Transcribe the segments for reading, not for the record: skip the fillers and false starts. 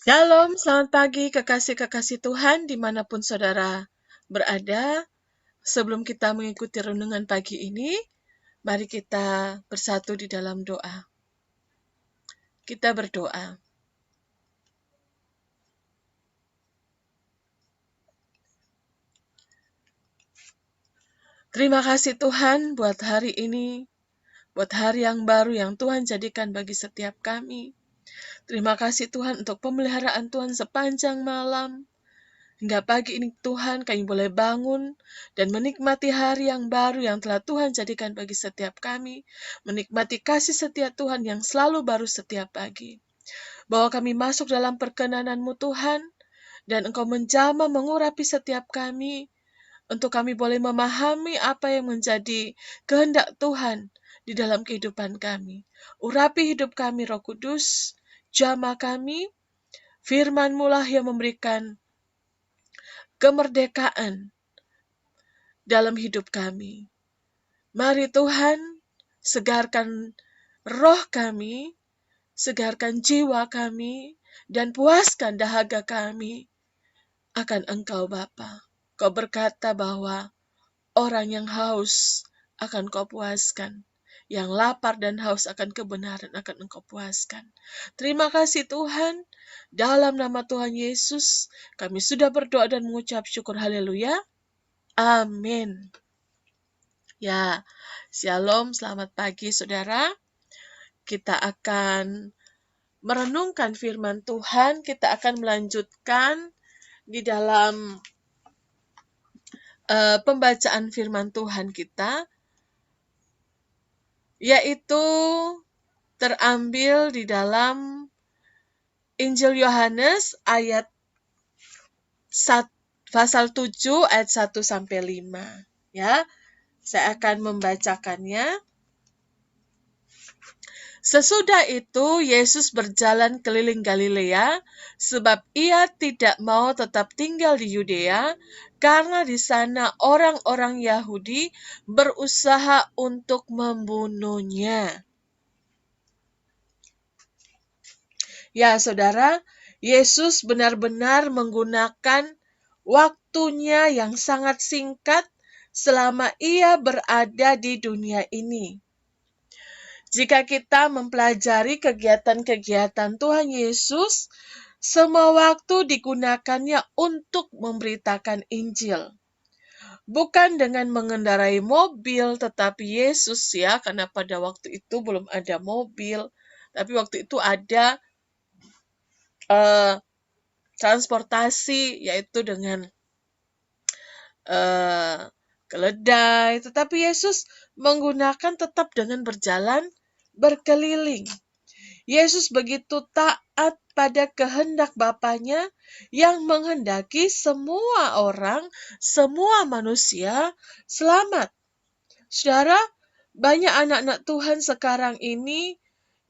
Shalom, selamat pagi kekasih-kekasih Tuhan dimanapun saudara berada. Sebelum kita mengikuti renungan pagi ini, mari kita bersatu di dalam doa. Kita berdoa. Terima kasih Tuhan buat hari ini, buat hari yang baru yang Tuhan jadikan bagi setiap kami. Terima kasih Tuhan untuk pemeliharaan Tuhan sepanjang malam. Hingga pagi ini Tuhan kami boleh bangun dan menikmati hari yang baru yang telah Tuhan jadikan bagi setiap kami. Menikmati kasih setia Tuhan yang selalu baru setiap pagi. Bahwa kami masuk dalam perkenanan-Mu Tuhan, dan Engkau menjamah mengurapi setiap kami, untuk kami boleh memahami apa yang menjadi kehendak Tuhan di dalam kehidupan kami. Urapi hidup kami Roh Kudus, jamah kami, firman-Mu lah yang memberikan kemerdekaan dalam hidup kami. Mari Tuhan, segarkan roh kami, segarkan jiwa kami, dan puaskan dahaga kami akan Engkau Bapa. Kau berkata bahwa orang yang haus akan Kau puaskan, yang lapar dan haus akan kebenaran akan Engkau puaskan. Terima kasih Tuhan, dalam nama Tuhan Yesus, kami sudah berdoa dan mengucap syukur, haleluya. Amin. Ya, shalom, selamat pagi saudara. Kita akan merenungkan firman Tuhan, kita akan melanjutkan di dalam pembacaan firman Tuhan kita, yaitu terambil di dalam Injil Yohanes ayat pasal 7 ayat 1 sampai 5. Ya, saya akan membacakannya. Sesudah itu, Yesus berjalan keliling Galilea, sebab ia tidak mau tetap tinggal di Yudea, karena di sana orang-orang Yahudi berusaha untuk membunuhnya. Ya, saudara, Yesus benar-benar menggunakan waktunya yang sangat singkat selama ia berada di dunia ini. Jika kita mempelajari kegiatan-kegiatan Tuhan Yesus, semua waktu digunakannya untuk memberitakan Injil. Bukan dengan mengendarai mobil, tetapi Yesus ya, karena pada waktu itu belum ada mobil, tapi waktu itu ada transportasi, yaitu dengan keledai. Tetapi Yesus menggunakan tetap dengan berjalan berkeliling. Yesus begitu taat pada kehendak Bapanya yang menghendaki semua orang, semua manusia selamat. Saudara, banyak anak-anak Tuhan sekarang ini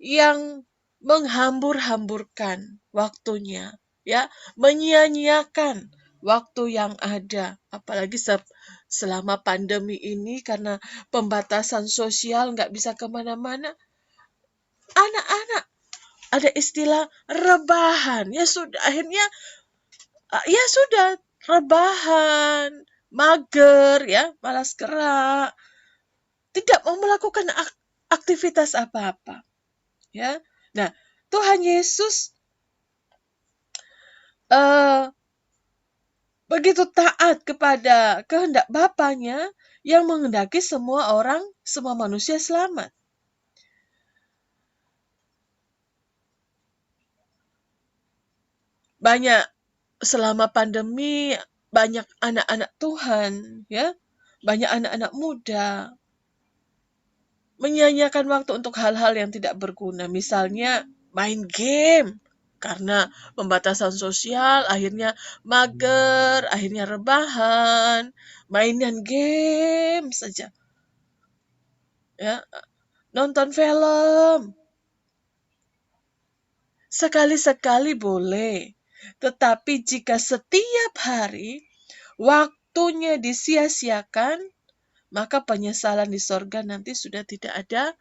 yang menghambur-hamburkan waktunya, ya, menyia-nyiakan waktu yang ada, apalagi selama pandemi ini karena pembatasan sosial nggak bisa kemana-mana. Anak-anak ada istilah rebahan, ya sudah akhirnya rebahan, mager ya, malas gerak, tidak mau melakukan aktivitas apa-apa, ya. Nah, Tuhan Yesus begitu taat kepada kehendak Bapanya yang menghendaki semua orang, semua manusia selamat. Banyak selama pandemi, banyak anak-anak Tuhan, ya, banyak anak-anak muda menyia-nyiakan waktu untuk hal-hal yang tidak berguna, misalnya main game. Karena pembatasan sosial, akhirnya mager, akhirnya rebahan, mainan game saja. Ya, nonton film. Sekali-sekali boleh, tetapi jika setiap hari waktunya disia-siakan, maka penyesalan di sorga nanti sudah tidak ada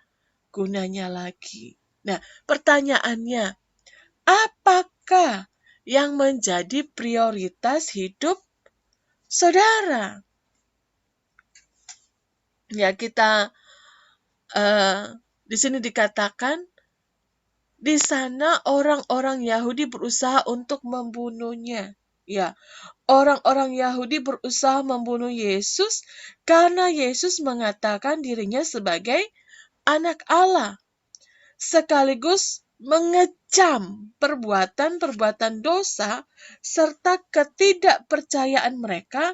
gunanya lagi. Nah, pertanyaannya, apakah yang menjadi prioritas hidup saudara? Ya, kita di sini dikatakan di sana orang-orang Yahudi berusaha untuk membunuhnya. Ya, orang-orang Yahudi berusaha membunuh Yesus karena Yesus mengatakan dirinya sebagai anak Allah, sekaligus mengecam perbuatan-perbuatan dosa serta ketidakpercayaan mereka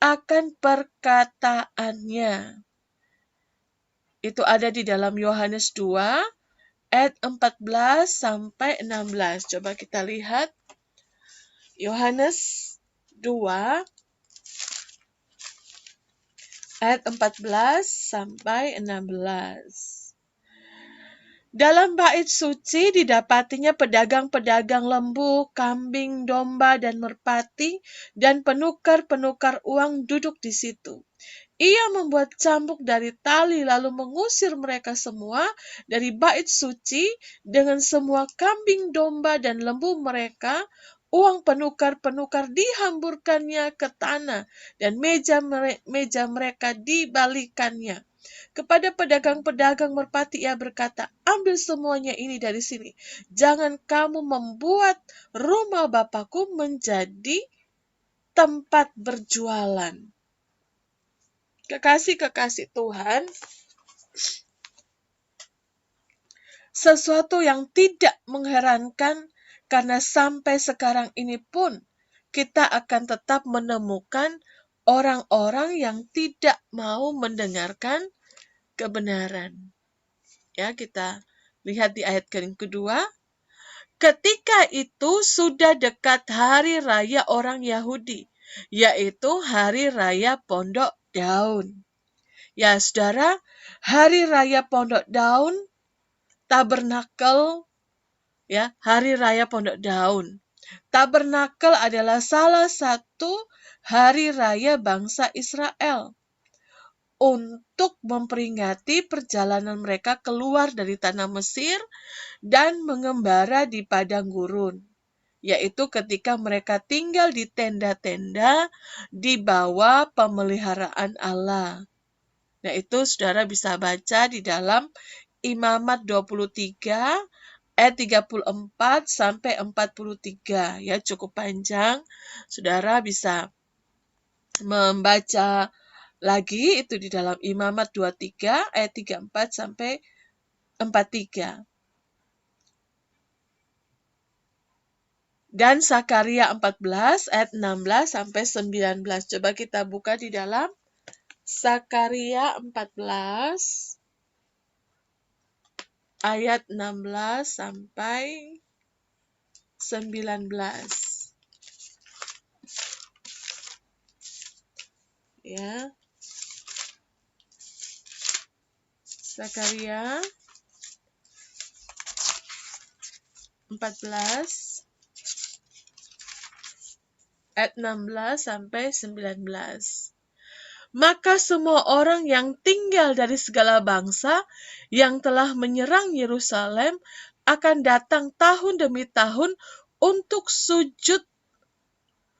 akan perkataannya. Itu ada di dalam Yohanes 2 ayat 14 sampai 16. Coba kita lihat Yohanes 2 ayat 14 sampai 16. Dalam bait suci didapatinya pedagang-pedagang lembu, kambing, domba, dan merpati, dan penukar-penukar uang duduk di situ. Ia membuat cambuk dari tali lalu mengusir mereka semua dari bait suci dengan semua kambing, domba, dan lembu mereka. Uang penukar-penukar dihamburkannya ke tanah dan meja mereka dibalikannya. Kepada pedagang-pedagang merpati ia berkata, ambil semuanya ini dari sini. Jangan kamu membuat rumah Bapakku menjadi tempat berjualan. Kekasih-kekasih Tuhan, sesuatu yang tidak mengherankan karena sampai sekarang ini pun kita akan tetap menemukan orang-orang yang tidak mau mendengarkan kebenaran. Ya, kita lihat di ayat kedua. Ketika itu sudah dekat hari raya orang Yahudi, yaitu hari raya Pondok Daun. Ya, saudara, hari raya Pondok Daun, Tabernakel, ya, hari raya Pondok Daun. Tabernakel adalah salah satu hari raya bangsa Israel untuk memperingati perjalanan mereka keluar dari tanah Mesir dan mengembara di padang gurun, yaitu ketika mereka tinggal di tenda-tenda di bawah pemeliharaan Allah. Nah, itu saudara bisa baca di dalam Imamat 23 ayat 34 sampai 43. Ya, cukup panjang. Saudara bisa membaca lagi itu di dalam Imamat 23 ayat 34 sampai 43. Dan Sakaria 14 ayat 16 sampai 19. Coba kita buka di dalam Sakaria 14 ayat 16 sampai 19. Ya. Sakaria 14 ayat 16 sampai 19. Maka semua orang yang tinggal dari segala bangsa yang telah menyerang Yerusalem akan datang tahun demi tahun untuk sujud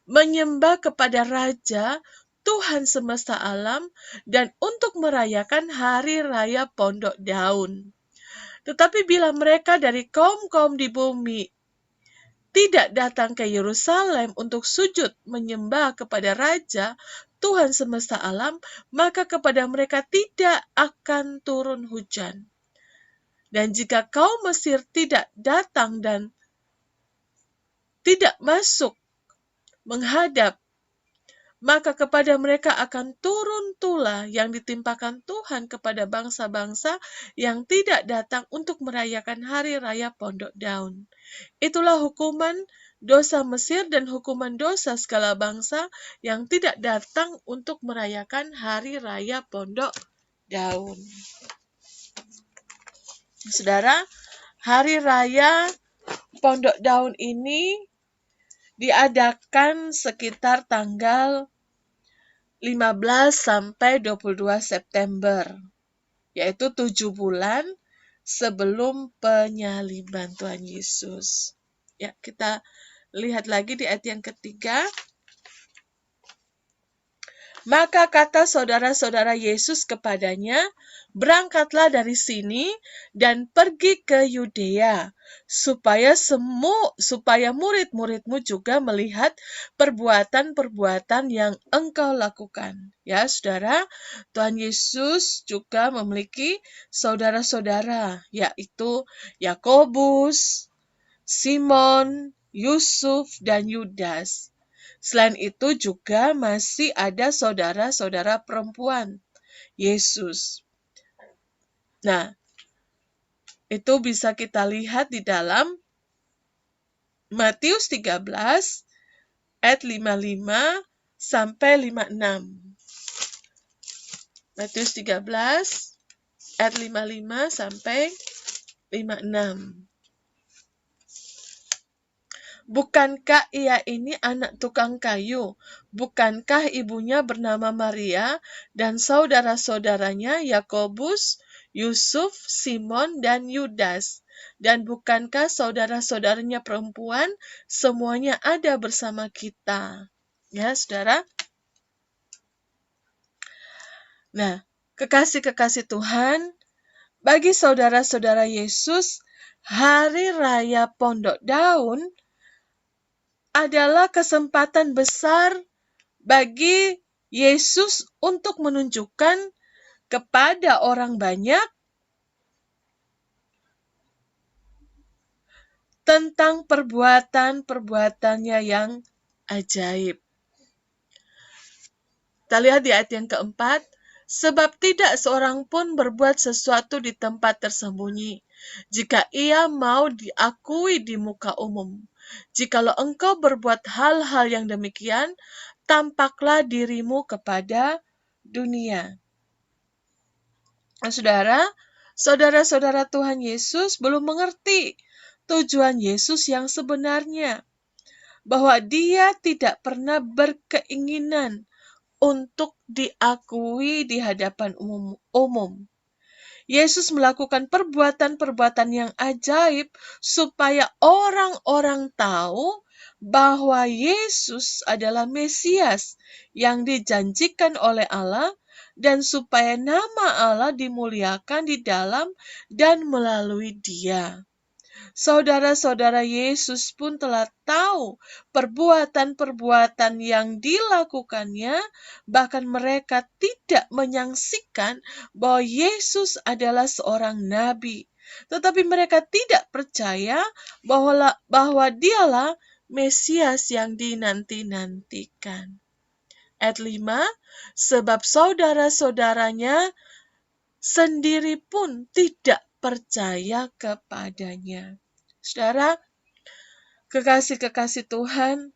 menyembah kepada Raja Tuhan semesta alam dan untuk merayakan hari raya Pondok Daun. Tetapi bila mereka dari kaum-kaum di bumi tidak datang ke Yerusalem untuk sujud menyembah kepada Raja Tuhan semesta alam, maka kepada mereka tidak akan turun hujan. Dan jika kaum Mesir tidak datang dan tidak masuk menghadap, maka kepada mereka akan turun tulah yang ditimpakan Tuhan kepada bangsa-bangsa yang tidak datang untuk merayakan hari raya Pondok Daun. Itulah hukuman dosa Mesir dan hukuman dosa segala bangsa yang tidak datang untuk merayakan hari raya Pondok Daun. Saudara, hari raya Pondok Daun ini diadakan sekitar tanggal 15 sampai 22 September, yaitu 7 bulan sebelum penyaliban Tuhan Yesus. Ya, kita lihat lagi di ayat yang ketiga. Maka kata saudara-saudara Yesus kepadanya, "Berangkatlah dari sini dan pergi ke Yudea, supaya murid-muridmu juga melihat perbuatan-perbuatan yang engkau lakukan." Ya, Saudara, Tuhan Yesus juga memiliki saudara-saudara, yaitu Yakobus, Simon, Yusuf, dan Yudas. Selain itu juga masih ada saudara-saudara perempuan Yesus. Nah, itu bisa kita lihat di dalam Matius 13 ayat 55 sampai 56. Matius 13 ayat 55 sampai 56. Bukankah ia ini anak tukang kayu? Bukankah ibunya bernama Maria dan saudara-saudaranya Yakobus, Yusuf, Simon, dan Yudas? Dan bukankah saudara-saudaranya perempuan semuanya ada bersama kita? Ya, Saudara. Nah, kekasih-kekasih Tuhan, bagi saudara-saudara Yesus, Hari Raya Pondok Daun adalah kesempatan besar bagi Yesus untuk menunjukkan kepada orang banyak tentang perbuatan-perbuatannya yang ajaib. Kita lihat di ayat yang keempat, sebab tidak seorang pun berbuat sesuatu di tempat tersembunyi, jika ia mau diakui di muka umum. Jikalau engkau berbuat hal-hal yang demikian, tampaklah dirimu kepada dunia. Saudara, saudara-saudara Tuhan Yesus belum mengerti tujuan Yesus yang sebenarnya, bahwa dia tidak pernah berkeinginan untuk diakui di hadapan umum. Yesus melakukan perbuatan-perbuatan yang ajaib supaya orang-orang tahu bahwa Yesus adalah Mesias yang dijanjikan oleh Allah dan supaya nama Allah dimuliakan di dalam dan melalui Dia. Saudara-saudara Yesus pun telah tahu perbuatan-perbuatan yang dilakukannya, bahkan mereka tidak menyaksikan bahwa Yesus adalah seorang nabi. Tetapi mereka tidak percaya bahwa dialah Mesias yang dinanti-nantikan. Ayat 5, sebab saudara-saudaranya sendiri pun tidak percaya kepadanya. Saudara, kekasih-kekasih Tuhan,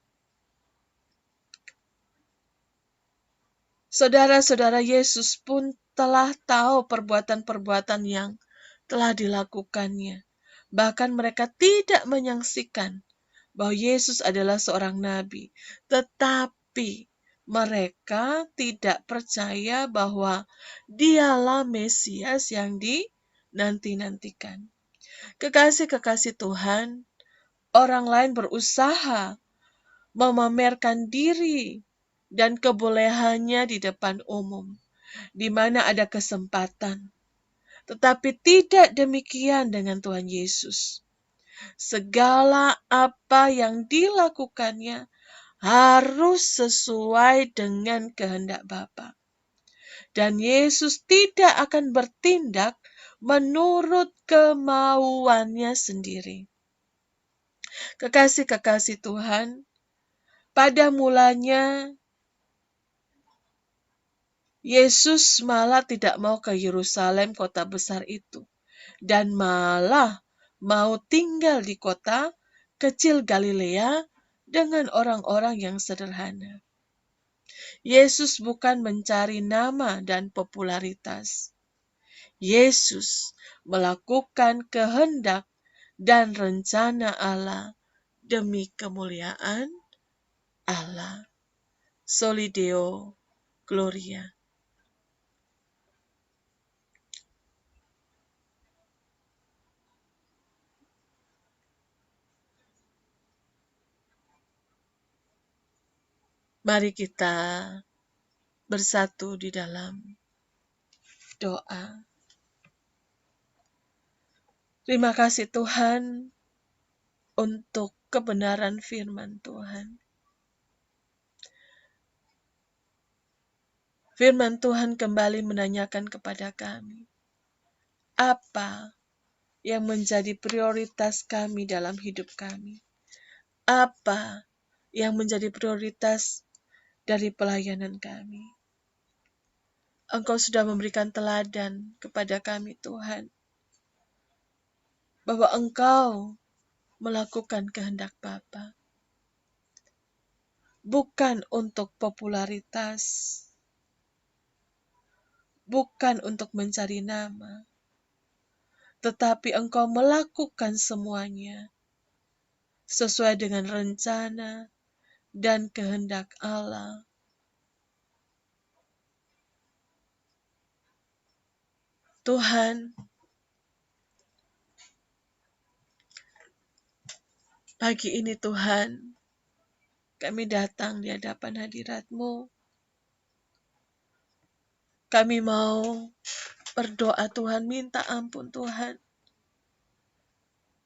saudara-saudara Yesus pun telah tahu perbuatan-perbuatan yang telah dilakukannya. Bahkan mereka tidak menyaksikan bahwa Yesus adalah seorang nabi. Tetapi mereka tidak percaya bahwa dialah Mesias yang dinanti-nantikan. Kekasih-kekasih Tuhan, orang lain berusaha memamerkan diri dan kebolehannya di depan umum, di mana ada kesempatan. Tetapi tidak demikian dengan Tuhan Yesus. Segala apa yang dilakukannya harus sesuai dengan kehendak Bapa. Dan Yesus tidak akan bertindak menurut kemauannya sendiri. Kekasih-kekasih Tuhan, pada mulanya Yesus malah tidak mau ke Yerusalem, kota besar itu, dan malah mau tinggal di kota kecil Galilea dengan orang-orang yang sederhana. Yesus bukan mencari nama dan popularitas. Yesus melakukan kehendak dan rencana Allah demi kemuliaan Allah. Soli Deo Gloria. Mari kita bersatu di dalam doa. Terima kasih Tuhan untuk kebenaran firman Tuhan. Firman Tuhan kembali menanyakan kepada kami, apa yang menjadi prioritas kami dalam hidup kami? Apa yang menjadi prioritas dari pelayanan kami? Engkau sudah memberikan teladan kepada kami Tuhan, bahwa Engkau melakukan kehendak Bapa, bukan untuk popularitas, bukan untuk mencari nama, tetapi Engkau melakukan semuanya sesuai dengan rencana dan kehendak Allah. Tuhan, pagi ini Tuhan, kami datang di hadapan hadirat-Mu. Kami mau berdoa Tuhan, minta ampun Tuhan.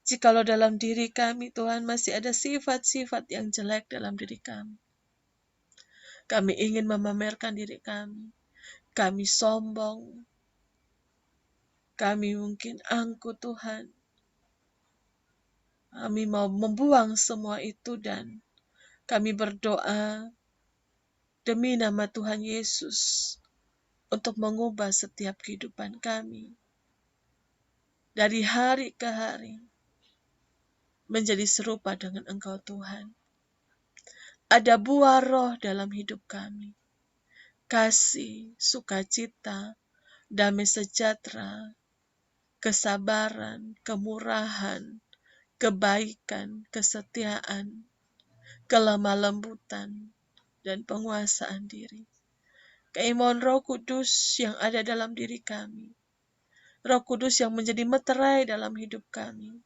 Jikalau dalam diri kami Tuhan masih ada sifat-sifat yang jelek dalam diri kami. Kami ingin memamerkan diri kami. Kami sombong. Kami mungkin angkuh Tuhan. Kami mau membuang semua itu dan kami berdoa demi nama Tuhan Yesus untuk mengubah setiap kehidupan kami. Dari hari ke hari menjadi serupa dengan Engkau Tuhan. Ada buah roh dalam hidup kami. Kasih, sukacita, damai sejahtera, kesabaran, kemurahan, kebaikan, kesetiaan, kelemah lembutan, dan penguasaan diri. Kami mohon Roh Kudus yang ada dalam diri kami. Roh Kudus yang menjadi meterai dalam hidup kami.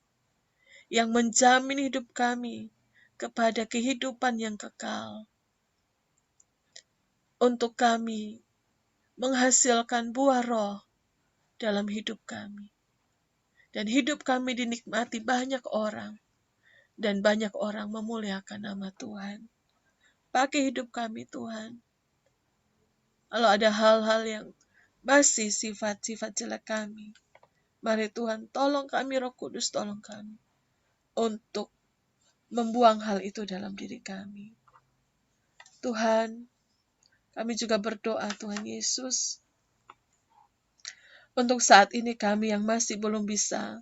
Yang menjamin hidup kami kepada kehidupan yang kekal. Untuk kami menghasilkan buah roh dalam hidup kami. Dan hidup kami dinikmati banyak orang. Dan banyak orang memuliakan nama Tuhan. Pakai hidup kami Tuhan. Kalau ada hal-hal yang masih sifat-sifat jelek kami, mari Tuhan tolong kami, Roh Kudus tolong kami. Untuk membuang hal itu dalam diri kami. Tuhan, kami juga berdoa Tuhan Yesus. Untuk saat ini kami yang masih belum bisa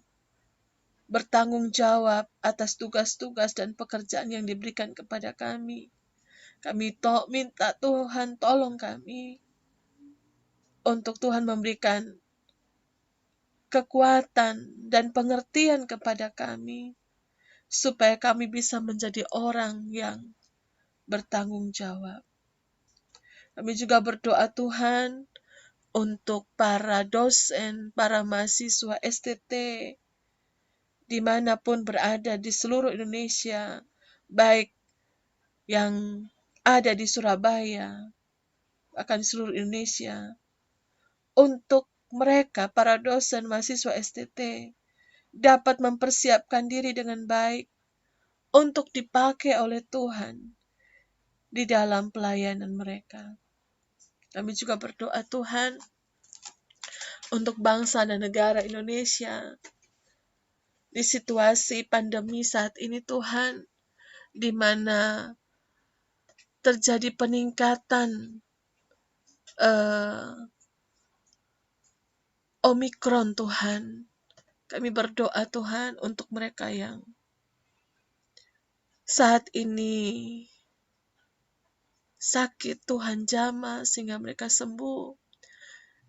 bertanggung jawab atas tugas-tugas dan pekerjaan yang diberikan kepada kami. Kami minta Tuhan tolong kami. Untuk Tuhan memberikan kekuatan dan pengertian kepada kami. Supaya kami bisa menjadi orang yang bertanggung jawab. Kami juga berdoa Tuhan untuk para dosen, para mahasiswa STT, dimanapun berada di seluruh Indonesia, baik yang ada di Surabaya, bahkan di seluruh Indonesia, untuk mereka, para dosen mahasiswa STT, dapat mempersiapkan diri dengan baik untuk dipakai oleh Tuhan di dalam pelayanan mereka. Kami juga berdoa Tuhan untuk bangsa dan negara Indonesia di situasi pandemi saat ini Tuhan, di mana terjadi peningkatan Omikron Tuhan. Kami berdoa Tuhan untuk mereka yang saat ini sakit, Tuhan jamah sehingga mereka sembuh.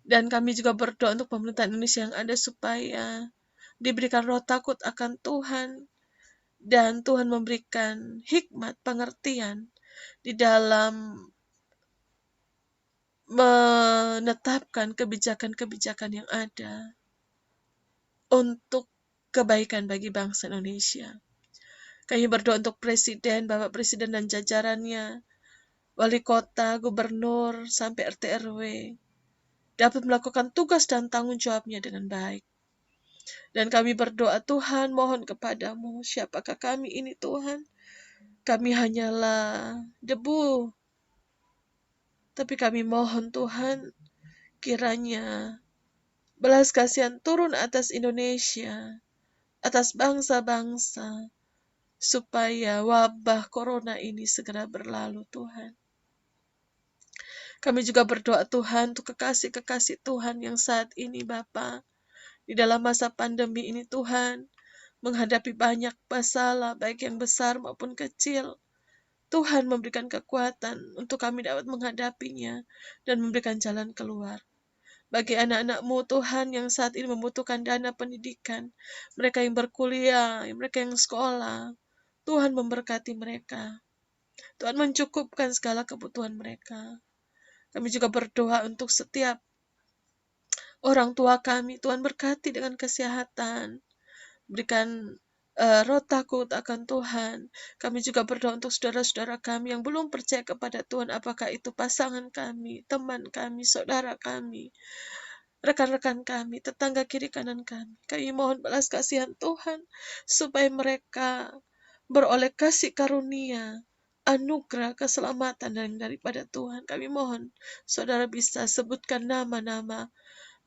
Dan kami juga berdoa untuk pemerintah Indonesia yang ada supaya diberikan roh takut akan Tuhan. Dan Tuhan memberikan hikmat, pengertian di dalam menetapkan kebijakan-kebijakan yang ada untuk kebaikan bagi bangsa Indonesia. Kami berdoa untuk Presiden, Bapak Presiden dan jajarannya, wali kota, gubernur, sampai RT RW dapat melakukan tugas dan tanggung jawabnya dengan baik. Dan kami berdoa, Tuhan, mohon kepadamu, siapakah kami ini, Tuhan? Kami hanyalah debu, tapi kami mohon, Tuhan, kiranya belas kasihan turun atas Indonesia, atas bangsa-bangsa, supaya wabah corona ini segera berlalu, Tuhan. Kami juga berdoa, Tuhan, untuk kekasih-kekasih Tuhan yang saat ini, Bapa, di dalam masa pandemi ini, Tuhan, menghadapi banyak masalah, baik yang besar maupun kecil. Tuhan memberikan kekuatan untuk kami dapat menghadapinya dan memberikan jalan keluar. Bagi anak-anak-Mu, Tuhan, yang saat ini membutuhkan dana pendidikan, mereka yang berkuliah, mereka yang sekolah, Tuhan memberkati mereka. Tuhan mencukupkan segala kebutuhan mereka. Kami juga berdoa untuk setiap orang tua kami, Tuhan berkati dengan kesehatan, berikan roh takut akan Tuhan. Kami juga berdoa untuk saudara-saudara kami yang belum percaya kepada Tuhan, apakah itu pasangan kami, teman kami, saudara kami, rekan-rekan kami, tetangga kiri kanan kami. Kami mohon belas kasihan Tuhan, supaya mereka beroleh kasih karunia, anugerah, keselamatan daripada Tuhan. Kami mohon saudara bisa sebutkan nama-nama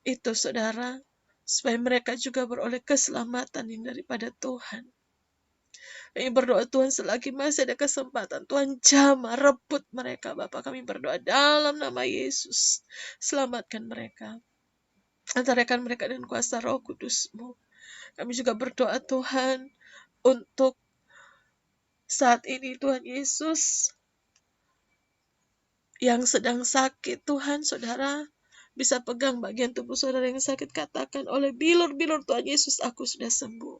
itu, saudara, supaya mereka juga beroleh keselamatan yang daripada Tuhan. Kami berdoa, Tuhan, selagi masih ada kesempatan, Tuhan jamah, rebut mereka, Bapa. Kami berdoa dalam nama Yesus, selamatkan mereka, antarakan mereka dengan kuasa Roh Kudus-Mu. Kami juga berdoa, Tuhan, untuk saat ini, Tuhan Yesus, yang sedang sakit, Tuhan, saudara bisa pegang bagian tubuh saudara yang sakit, katakan oleh bilur-bilur Tuhan Yesus, aku sudah sembuh.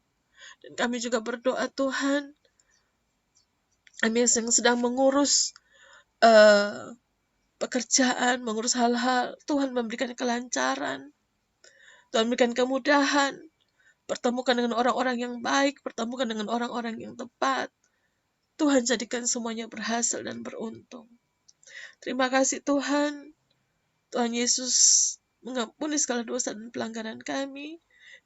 Dan kami juga berdoa, Tuhan, kami yang sedang mengurus pekerjaan, mengurus hal-hal, Tuhan memberikan kelancaran, Tuhan memberikan kemudahan, pertemukan dengan orang-orang yang baik, pertemukan dengan orang-orang yang tepat. Tuhan jadikan semuanya berhasil dan beruntung. Terima kasih Tuhan. Tuhan Yesus mengampuni segala dosa dan pelanggaran kami.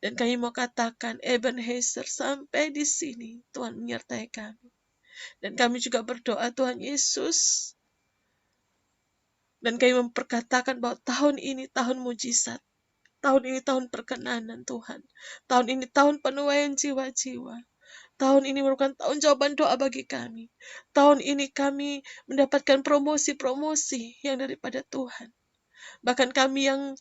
Dan kami mau katakan, Ebenezer, sampai di sini Tuhan menyertai kami. Dan kami juga berdoa, Tuhan Yesus, dan kami memperkatakan bahwa tahun ini tahun mujizat. Tahun ini tahun perkenanan Tuhan. Tahun ini tahun penuaian jiwa-jiwa. Tahun ini merupakan tahun jawaban doa bagi kami. Tahun ini kami mendapatkan promosi-promosi yang daripada Tuhan. Bahkan kami yang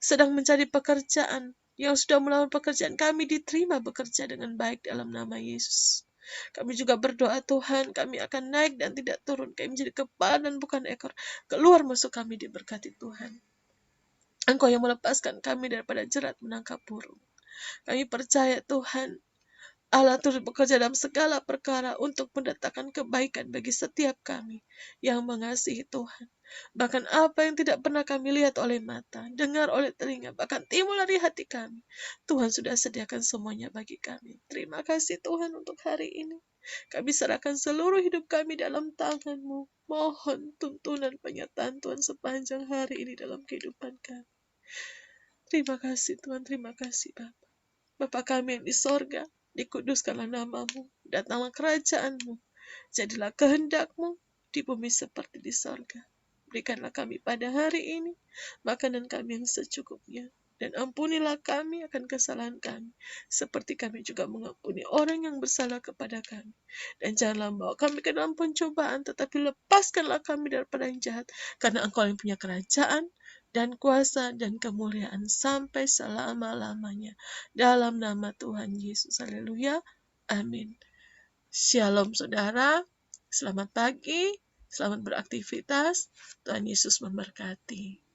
sedang mencari pekerjaan, yang sudah melamar pekerjaan, kami diterima bekerja dengan baik dalam nama Yesus. Kami juga berdoa, Tuhan, kami akan naik dan tidak turun. Kami menjadi kepala dan bukan ekor. Keluar masuk kami diberkati Tuhan. Engkau yang melepaskan kami daripada jerat menangkap burung. Kami percaya, Tuhan, Allah turut bekerja dalam segala perkara untuk mendatangkan kebaikan bagi setiap kami yang mengasihi Tuhan. Bahkan apa yang tidak pernah kami lihat oleh mata, dengar oleh telinga, bahkan timbul dari hati kami, Tuhan sudah sediakan semuanya bagi kami. Terima kasih Tuhan untuk hari ini. Kami serahkan seluruh hidup kami dalam tangan-Mu. Mohon tuntunan penyertaan Tuhan sepanjang hari ini dalam kehidupan kami. Terima kasih Tuhan, terima kasih Bapa. Bapa kami yang di sorga, dikuduskanlah nama-Mu, datanglah kerajaan-Mu, jadilah kehendak-Mu di bumi seperti di sorga. Berikanlah kami pada hari ini makanan kami yang secukupnya, dan ampunilah kami akan kesalahan kami, seperti kami juga mengampuni orang yang bersalah kepada kami. Dan janganlah membawa kami ke dalam pencobaan, tetapi lepaskanlah kami daripada yang jahat, karena Engkau yang punya kerajaan, dan kuasa, dan kemuliaan sampai selama-lamanya. Dalam nama Tuhan Yesus. Haleluya. Amin. Shalom saudara. Selamat pagi. Selamat beraktivitas. Tuhan Yesus memberkati.